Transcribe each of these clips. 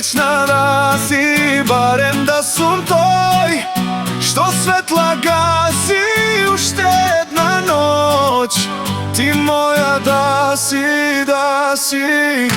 srećna da si, barem da sum tvoj, što svetla gasi u štedna noć. Ti moja da si, da si.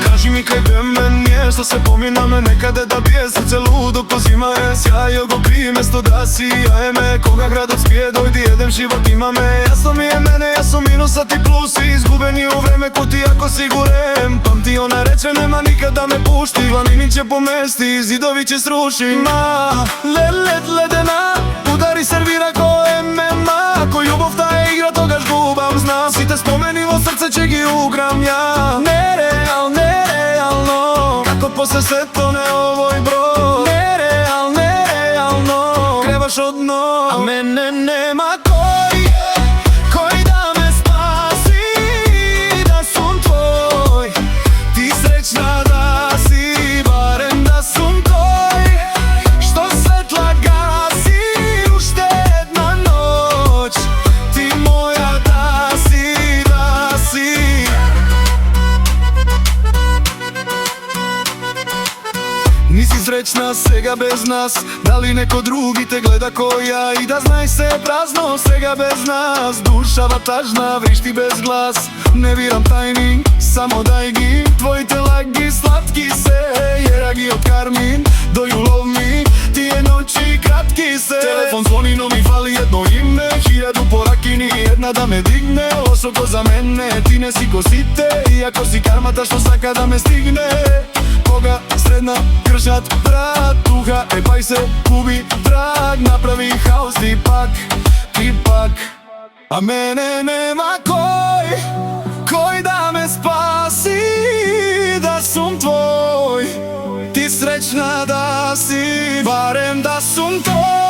Kaži mi kaj vreme nije, što se pomina me nekade da bije srce ludo ko zima je. Sjaj oko krije mjesto da si, ja je me koga grad spije, dojdi jedan život ima me. Jasno mi je mene, jasno minus, a ti plus, izgubeni u vreme ko ti jako siguren. Pamti ona reče nema nikada me pušti, planini će pomesti, zidovi će sruši. Ma, led ledena, udari servira ko MMA, ako ljubov ta je igra toga žgubam, znam. Si te spomenilo srce će gi ugram ja. Nerealno, kako posle sve to ne ovoj bro. Nerealno, krevaš od dno, a mene nema koji da me spasi, da sum tvoj. Ti srećna da si, barem da sum tvoj, što svetla gasi u štedna noć. Ti moja da si, da si. Nisi srećna svega bez nas, da li neko drugi te gleda ko ja? I da znaj se prazno svega bez nas, duša vatažna vrišti bez glas. Ne viram tajni, samo daj gi tvoj te lagi, slatki se, jeragi od karmin do you love me, ti je noći kratki se. Telefon zvoni no mi fali jedno ime, 1000 po rakini, jedna da me digne. Lošo ko za mene, ti ne si ko site, iako si karmata što saka da me stigne. Koga sredna kršat brat, tuha, paj se gubi trag, napravi haos ti pak, a mene nema koji da me spasi, da sum tvoj. Ti srećna da si, barem da sum tvoj.